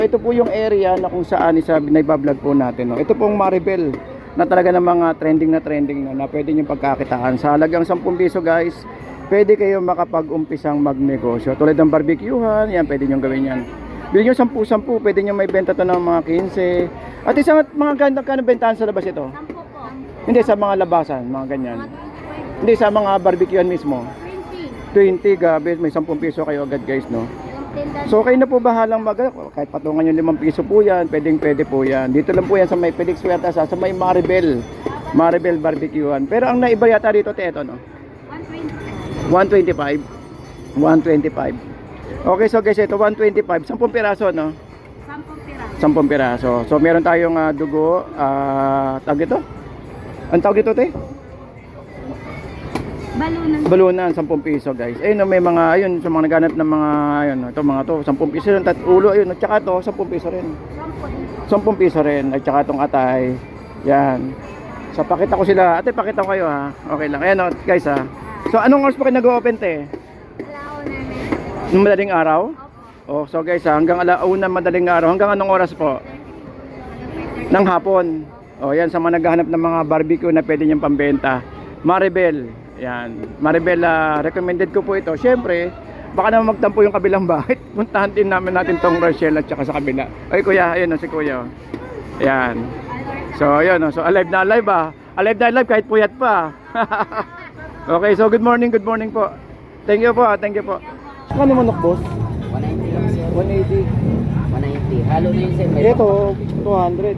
Ito po yung area na kung saan naibablog po natin. No? Ito pong Maribel na talaga ng mga trending na pwede nyo pagkakitaan. Sa halagang 10 piso guys, pwede kayo makapag-umpisang magnegosyo. Tulad ng barbecuehan, yan, pwede nyo gawin yan. Bili nyo 10-10, pwede nyo may benta to ng mga 15. At isang mga kano bentahan sa labas ito? 10 po. Hindi, sa mga labasan, mga ganyan. Hindi, sa mga barbecuehan mismo. 20. 20, gabi, may 10 piso kayo agad guys, no? So kayo na po bahalang kahit patungan yung 5 piso po yan, pwede po yan. Dito lang po yan sa may Felix Huerta, sa may Maribel barbecuehan. Pero ang naiba yata dito, ito, no? 125. 125. Okay, so guys, ito 125, 10 piraso, no? 10 piraso. So meron tayong dugo, tawag ito? Ang tawag ito, te? Balunan, 10 piso, guys. Ayun, may mga, ayun, sa mga naghanap ng mga, ayun, ito mga to, 10 piso rin, ulo, ayun, at saka to, 10 piso rin. 10 piso rin, at saka itong atay. Yan. So pakita ko sila, ate, pakita ko kayo ha. Okay lang, ayan, guys ha. So anong oras pa kayo nag-open, te? Nung madaling araw? Oh, so guys, hanggang alauna madaling araw. Hanggang anong oras po? Ng hapon. Oh, yan sa mga naghahanap ng mga barbecue na pwede niyang pambenta. Maribel. Yan. Maribel, recommended ko po ito. Syempre, baka naman magtampo yung kabilang bahay. Puntahan din natin tong Rochelle at saka sa kabila. Ay kuya, ayun si kuya. Yan. So, ayun. So, alive na alive Alive na alive kahit puyat pa. Okay, so good morning po. Thank you po. Kano manok, boss? 190 lang sir. 180. 190. Halo na yun sir. Ito, 200.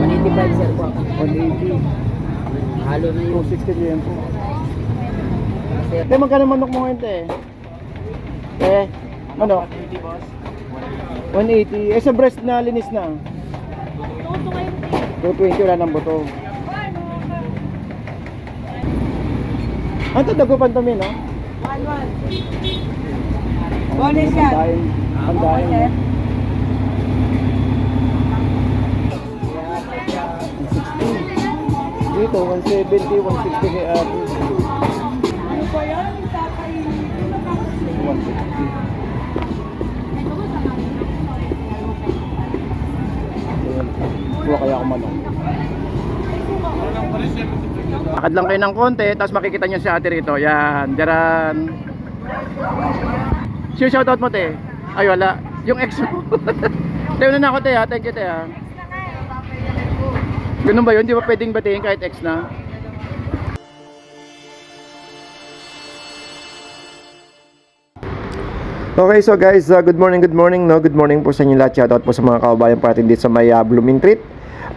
185 sir po. 180. Halo na yun. 260 yan po. Sir. Magkano manok mo ngayon, te? Manok? 180. Sa breast na linis na? 220. Wala ng buto. Ang tadagupan to, no? Bonus yan. Ang dahil. 160. Dito, 170, 160 kay ate. Ano po yan? 160. Kuha kaya ako manok. Akad lang kayo ng konti, tapos makikita nyo si ate rito. Yan, diyan. Sure, shoutout mo, te. Ay, wala. Yung ex mo. Tayo na ako, te, ha. Thank you, te, ha. Ganun ba yun? Di ba pwedeng batiin kahit ex na? Okay, so guys, good morning, no? Good morning po sa inyo lahat. Shoutout po sa mga kababayan po natin dito sa may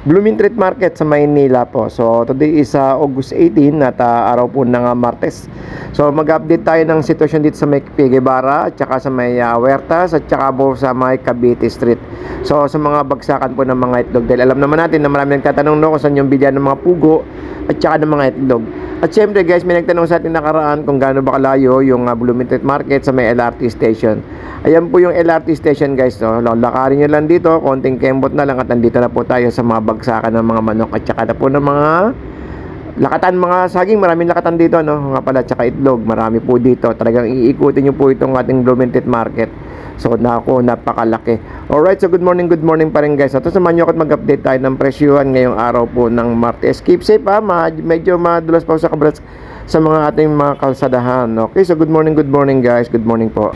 Blooming Treat Market sa Maynila po. So today is August 18 at araw po ng Martes. So mag-update tayo ng sitwasyon dito sa may P. Guevara at saka sa may Huertas at saka po sa may Cavite Street. So sa mga bagsakan po ng mga itlog, dahil alam naman natin na marami nagtatanong kung saan yung bilyan ng mga pugo at saka ng mga itlog. At syempre guys, may nagtanong sa atin nakaraan kung gaano ba kalayo yung Blooming Treat Market sa may LRT station. Ayan po yung LRT station guys, no? Lakarin nyo lang dito, konting kembot na lang at nandito na po tayo sa mga bagsakan ng mga manok at saka na po ng mga lakatan, mga saging, maraming lakatan dito, no? Nga pala, tsaka itlog, marami po dito. Talagang iikutin nyo po itong ating Blooming Treat Market. So naku, napakalaki. Alright, so good morning pa rin guys. At samahan nyo ako at mag-update tayo ng presyuhan ngayong araw po ng Martes. Keep safe ha, medyo madulas pa sa kabras sa mga ating mga kalsadahan. Okay, so good morning guys. Good morning po.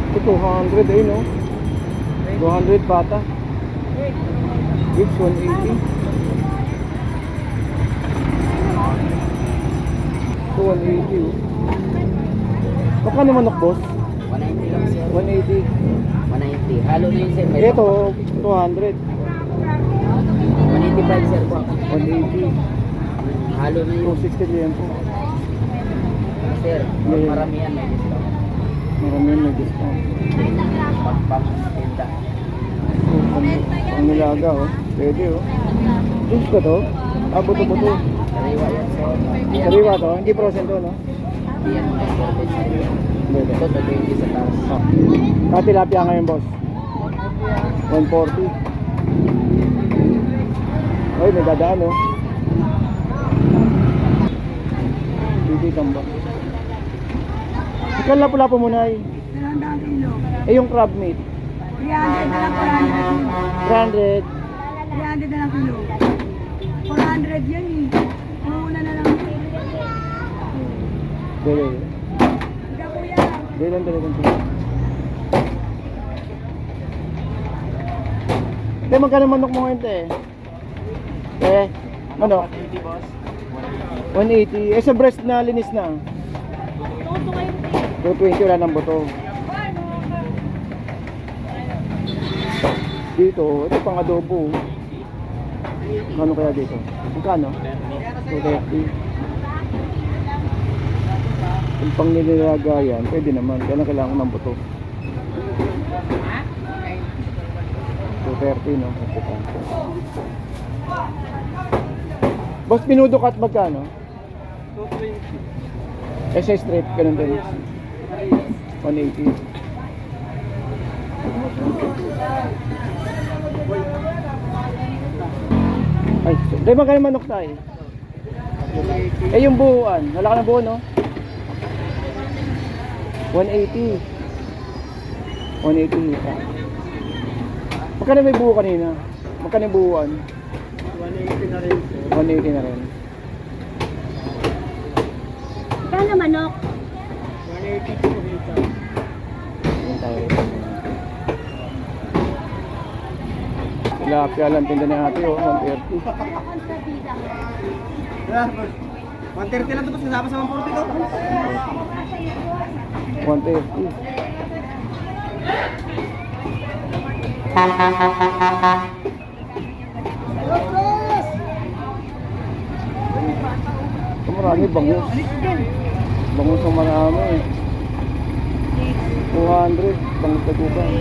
Ito 200 eh, no? 200 bata. It's 180. 180 oh. Magkano manok, boss? 190 lang sir. 180. 190. Halo na yun sir. Ito 200. 185 sir po. 180. Halo na yun. 260 yan po. Sir, Yeah. maramihan may discount. Maraming may discount. Pagpapinda. Ang nilaga oh. Pwede oh. Juice ko to? Buto-buto. Sariwa yan sir. Sariwa to? Hindi frozen to, no? Yan, 40 sa iyo. Pwede. Ito, 20 sa taas. Ah, tilapia ngayon, boss. 140. Ay, may dadaan, oh. Hindi tamba. Ikan lapu-lapu muna ay. 200 kilo. Eh, yung crab meat. 300 na lang 400. 300. 300 na lang kilo. 400 yan eh. Una na lang. Dali. Ika kuya. Dali. Te, magkano manok mo ngayon, te? Manok? 180 boss. 180. Eh, sa breast na linis na. 220, wala ng buto. Dito, ito pang adobo. Ano kaya dito? Magkano? 230. Yung pang nililagayan, pwede naman. Kaya lang kailangan ng buto. 230, no? Ito pa. Boss, pinudo cut magkano? 220. Eh, sa strip, ganun din. 180. Ay, dahil magkano manok tayo? Eh, yung buuan. Wala ka na buo, no? 180. 180 pa. Magkano may buo kanina? Magkano yung buuan? 180 na rin. 180 na rin. Kano manok? 180 po dito. Yan tayo. Tilapia lang tinda ni ate, oh. 130. 130 lang ito boss. Kasama sa 140 to. 130. Ito marami bangus. Bangus ang marami. 200. Bangus na gugang.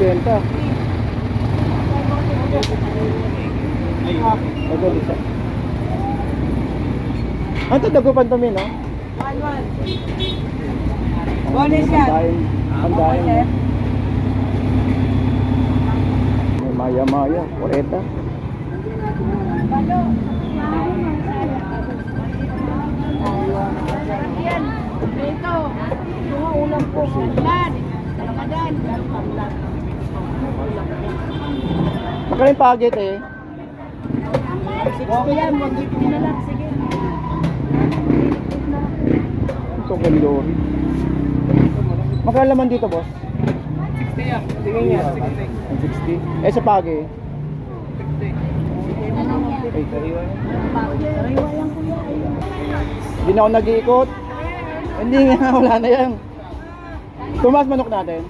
Benta. Ito, isa. Ano ito, dagupan to, no? 1-1. Bonus yan. Ang dahil. May maya-maya. Oreta. Yan. Dito. Mga ulam po. Lan. Ramadan. Magkano yung paget, eh? 60 yan. 150 na lang. Sige. Ito kandori. Magkano laman dito, boss? 60 yan. Tingin niya. 60. Eh, sa pagi? Ay, kariwa yan. Sariwa yan kuya. Hindi na ako nag-iikot. Hindi nga, wala na yan. Tumaas manok natin.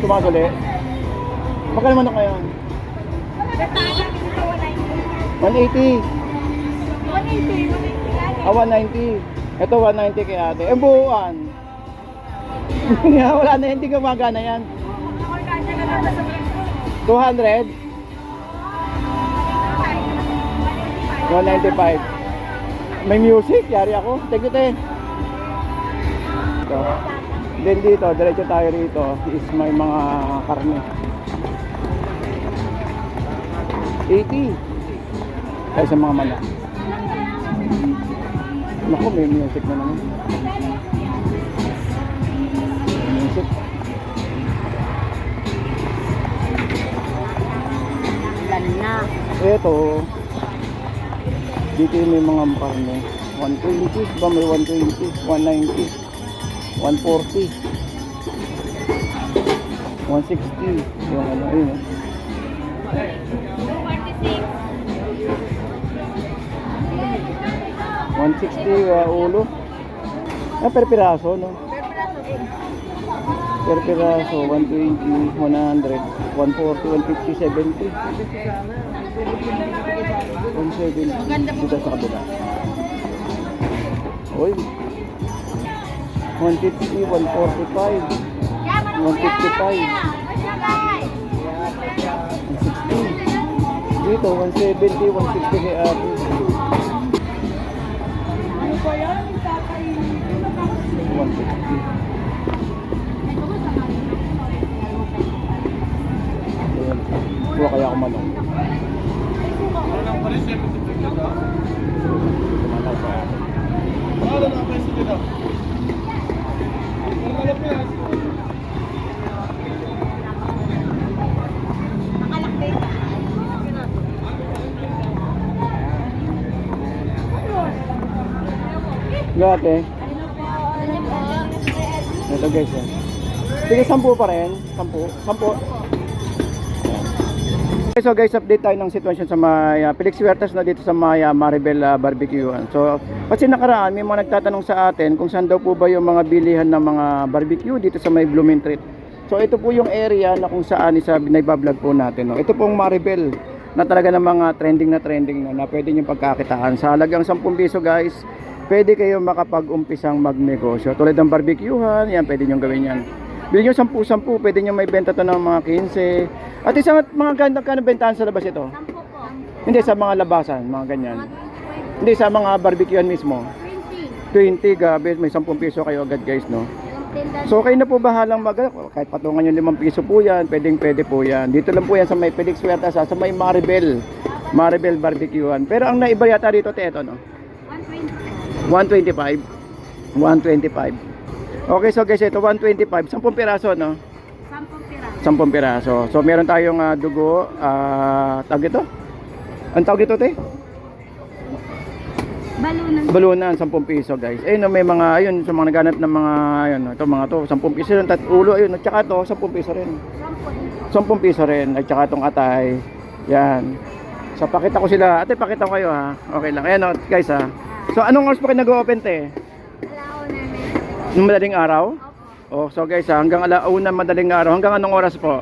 Tumaas ulit. Magkano manok ngayon? 180. 190. Ito 190 kay ate. Eh, buuan. Wala na yan, hindi gumagana yan. 200. 195. May music, yari ako. Thank you, te. Ito. Then dito, diretso tayo rito is may mga karne. 80. Kaya sa mga manok. Naku, may music na naman. May music. Lana. Ito. Dito yung may mga karne. 120. Ba may 120? 190. 140. 160. Yung ano, yun. 160 ulo. Ah, per piraso, no? Per piraso, 120, 100, 140, 150, 70. 170. Dito sa kabila. Uy. 150, 145, 155, 160. Dito, 170, 160 kay ate. Ano ba yan? Kakainin. 160. Ayan. Kuha kaya ako manok. Gate. Ito guys eh. Sige, 10 pa rin. 10. 10. Okay, so guys, update tayo ng sitwasyon sa may Felix Huertas na dito sa may Maribel Barbecue. So, kasi nakaraan may mga nagtatanong sa atin kung saan daw po ba yung mga bilihan ng mga barbecue dito sa may Blooming Treat. So, ito po yung area na kung saan isa naibablog po natin. No? Ito pong Maribel na talaga ng mga trending na pwede nyo pagkakitaan. Sa halagang 10 piso guys, pwede kayo makapag-umpisang magnegosyo. Tulad ng barbecuehan, yan, pwede nyo gawin yan. Bili nyo 10-10, pwede nyo may benta to ng mga 15. At isang mga gano'ng bentahan sa labas ito? 10 po. Hindi, sa mga labasan, mga ganyan. Hindi, sa mga barbecuehan mismo. 20. 20, gabi, may 10 piso kayo agad guys, no? Yung tinda. So kayo na po bahalang kahit patungan yung 5 piso po yan, pwede po yan. Dito lang po yan sa may Felix Huertas, sa may Maribel Barbecuehan. Pero ang naiba yata dito, ito, no? 120. 125. 125. Okay, so guys, ito 125, 10 piraso, no? 10 pira. 10 piraso. So meron tayong dugo, tawag ito? Ang tawag ito, te? Balunan. Balunan, 10 piso, guys. Ayun, no, may mga, ayun, sa mga naghanap ng mga, ayun, ito, mga to, 10 piso rin, ulo, ayun, at saka to, 10 piso rin. 10 piso rin, at saka itong atay. Yan. So pakita ko sila, ate, pakita ko kayo, ha? Okay lang, ayan, no, guys, ha? So anong oras pa kayo nag-open, te? Alao na. Nung madaling araw? Opo. Oh, so guys, hanggang alauna madaling araw, hanggang anong oras po?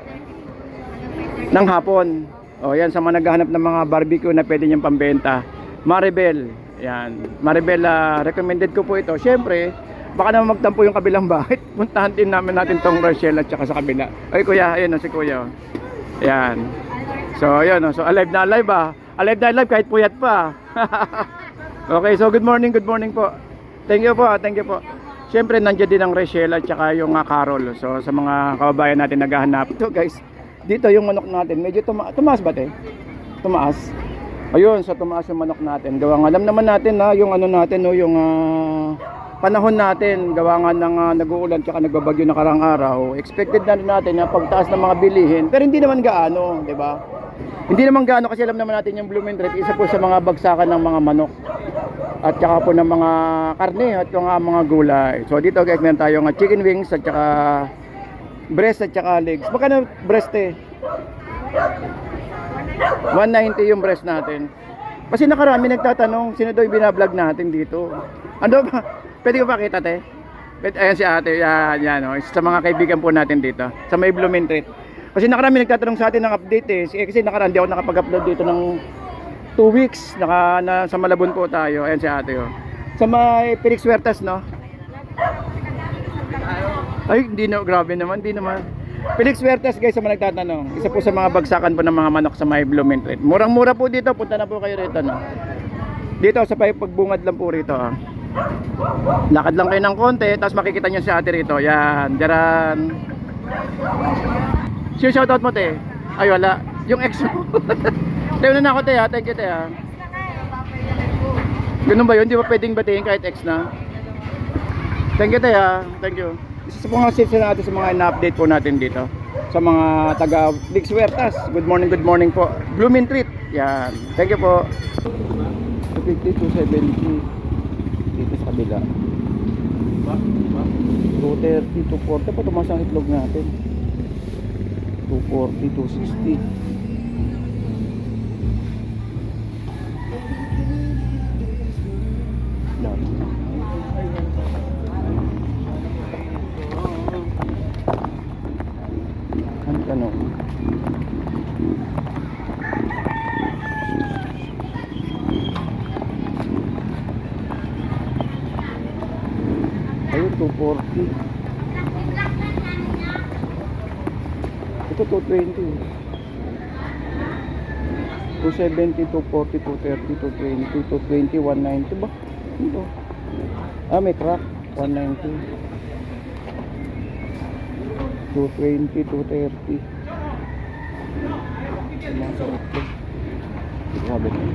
Ng hapon. Oh, yan sa mga naghahanap ng mga barbecue na pwede niyang pambenta. Maribel. Yan. Maribel, recommended ko po ito. Syempre, baka naman magtampo yung kabilang bahay. Puntahan din natin tong Rochelle at saka sa kabila. Ay kuya, ayun si kuya. Yan. So, ayun, so alive na alive Alive na alive kahit puyat pa. Okay, so good morning po. Thank you po. Siyempre nandiyan din ang Rachel at saka yung Carol. So sa mga kababayan natin naghahanap. Ito guys, dito yung manok natin. Medyo tumaas ba te? Tumaas. Ayun, so tumaas yung manok natin. Gawa nga, alam naman natin na yung ano natin, no, yung panahon natin. Gawa nga ng nag-uulan at saka nagbabagyo na karang araw. Expected na rin natin na pagtaas ng mga bilihin. Pero hindi naman gaano, di ba? Hindi naman gaano kasi alam naman natin yung Blooming Treat, isa po sa mga bagsakan ng mga manok. At saka po ng mga karne at yung mga gulay. So dito guys, meron tayong chicken wings at saka breast at saka legs. Magkano breast eh? 190 yung breast natin. Kasi nakarami nagtatanong, sino daw yung binablog natin dito? Ano ba? Pwede ko pakita te? Ayan si ate, yan no? Sa mga kaibigan po natin dito, sa may Blooming Treat. Kasi nakarami nagtatanong sa atin ng update eh. Kasi nakaraan di ako nakapag-upload dito ng 2 weeks, sa Malabon po tayo. Ayan si ate oh. Sa may Felix Huertas, no? Ay, hindi na, grabe naman, hindi naman. Felix Huertas guys, sa mga nagtatanong. Isa po sa mga bagsakan po ng mga manok sa may Blooming Treat. Murang-mura po dito, punta na po kayo rito, no? Dito sa pagbungad lang po rito, ah. Lakad lang kayo ng konti, tapos makikita nyo si ate rito. Yan, dyaran. Shoutout mo, te. Ay, wala. Yung ex mo. Tayo na ako, te, ha. Thank you, te, ha. Ganun ba yun? Di ba pwedeng batiin kahit ex na? Thank you, te, ha. Thank you. Isa po nga tips na natin sa mga ina-update po natin dito. Sa mga taga Felix Huertas. Good morning po. Blooming Treat. Yan. Thank you po. 50 to 70. Dito sa kabila. 230 to 40 pa tumaas ang itlog natin. 240 to 60. Yan. Ang tanong. Ayun, 240. Ito 220. 270, 240, 230, 220, 220, 190 ba? Ito. Ah, may crack. 190. 220, 230. Mga sa ito. Grabe na.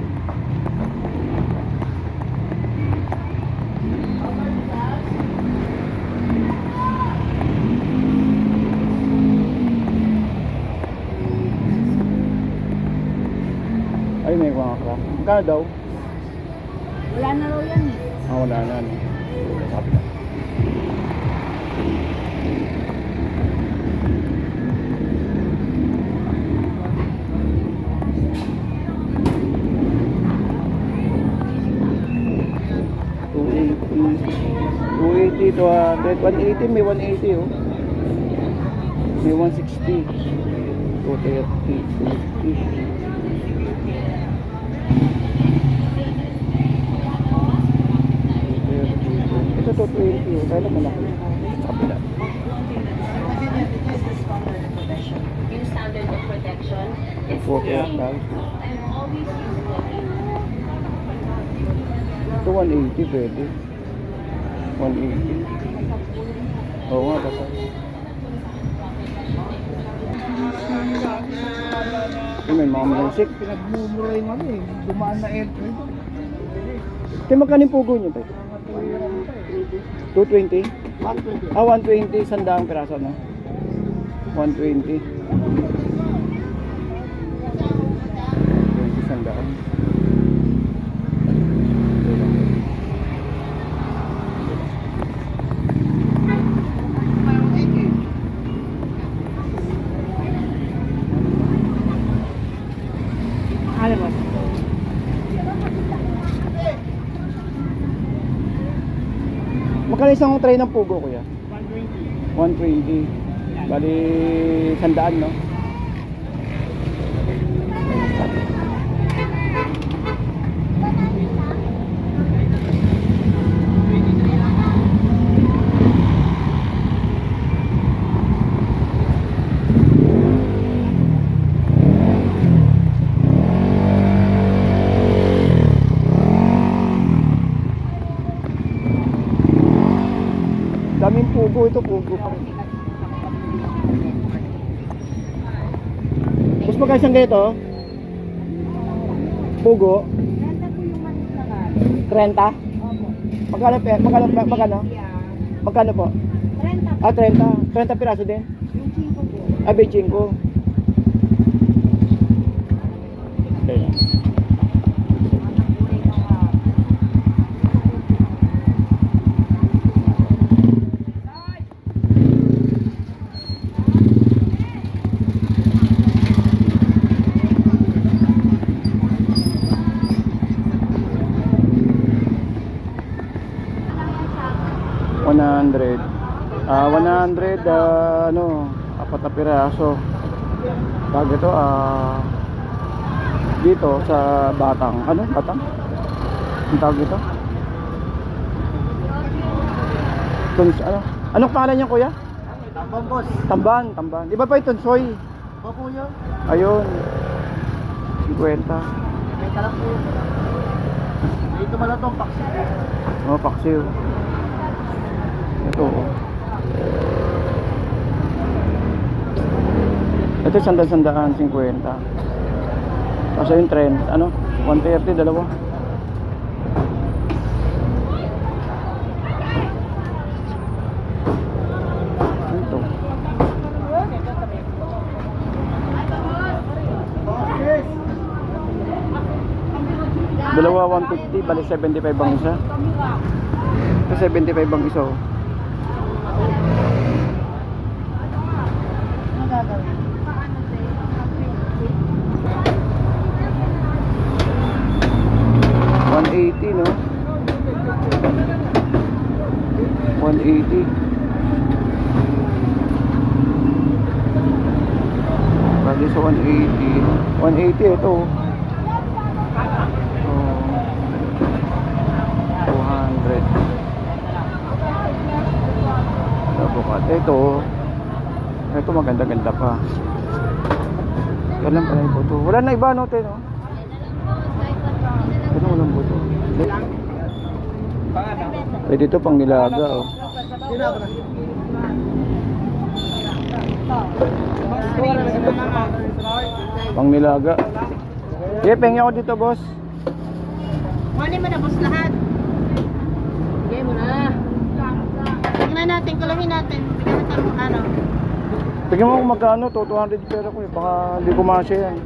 Ay, may mga crack. Magkano daw? Wala na raw yan eh. Ah, wala na. No? Sabi na. $280, 200, 180, may 180 oh. May 160, 230, 250. Ito 220 oh, kaya naman ako. Kapila. Yung standard of protection is Okay, same. guys. I'm always using Ito 180 pwede. 180. Oo nga, basta. Ito may mga music. Pinagmumura yung ano eh. Dumaan na airtrain. Ito magkano yung pugo nyo tayo? 220? 120. Ah, 120. Sandaang piraso no? 120. 120 sandaan. Alam mo. Magkano isang tray ng pugo kuya? 120. Bali, sandaan no? Daming pugo, ito pugo pa rin. Mas magkano isang ganito? Pugo? Ganda po yung manis na nga. 30? Opo. Magkano? Magkano? Yeah. Magkano po? 30 po. Ah, 30. 30 piraso din? Yung 5 po. Ah, 25. Okay. Ano, apat na piraso. Tawag ito, dito sa Batang. Ano? Batang? Ang tawag ito? Ano? Anong pangalan niya kuya? Tambang boss. Tamban, tamban. Di ba pa yung tunsoy? Opo yun. Ayun. 50. May talak po yun. Dito malatong paksi. Oh, paksiw. Ito. Oh. Ito sandaan 50. Kasi yung trend, ano? 130, dalawa. Ito. Dalawa 150, bali 75 ang isa. Ito 75 ang isa. Oh. Ano gagawin? 180 no? 180. Bali sa 180. 180 ito. Oh. 200. Dapat ito. Ito maganda-ganda pa. Yan lang pala ito. Wala na iba no, te, no? Ito walang buto. Pwede ito pang nilaga, oh. Pang nilaga. Pengi ako dito, boss. Mali mo na boss lahat. Bigay mo na. Tingnan natin, kulungin natin. Bigyan natin mo ano. Tignan mo kung magkano to, 200 pera ko eh. Baka hindi kumasya yan.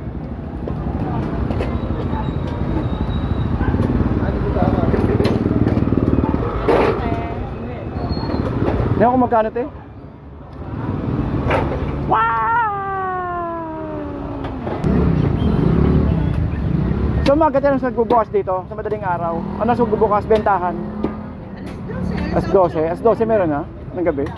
Tignan mo kung magkano te. So umaga tayo sa nagbubukas dito sa madaling araw. Ano sa nagbubukas? Bentahan? As 12. As 12 meron na? Ng gabi?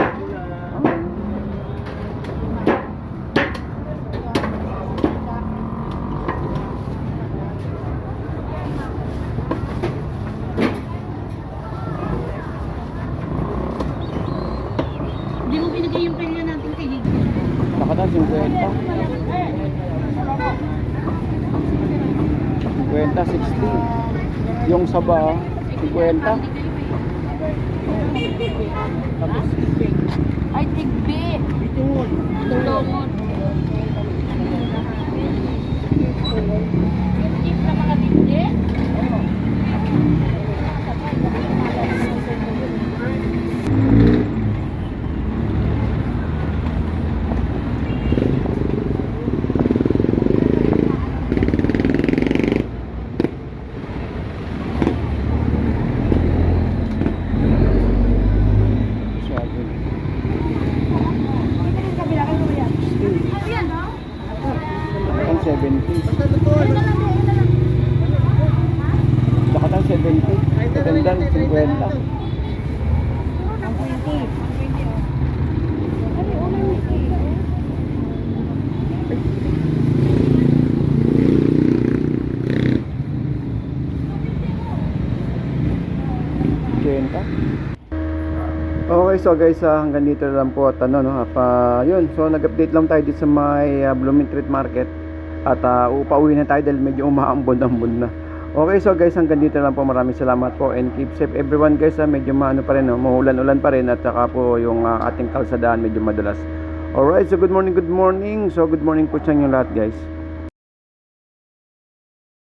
Hindi mo binigay yung kanya natin kay Gigi. Nakatan 50. 60. Yung saba, 50. Ay, tigbi. Tulungon. Tip na mga tigbi. Dakatan 70. Dakatan 70. Katandan 50. Okay, so guys, hanggang dito lang po at ano, no, yun, so nag-update lang tayo dito sa may Blooming Treat Market at upauwi na tayo dahil medyo umaambon-ambon na. Okay, so guys, hanggang dito lang po, maraming salamat po and keep safe everyone guys, medyo maano pa rin, no, mahulan-ulan pa rin at saka po yung ating kalsadaan medyo madulas. Alright, so good morning, so good morning po sa inyo lahat guys.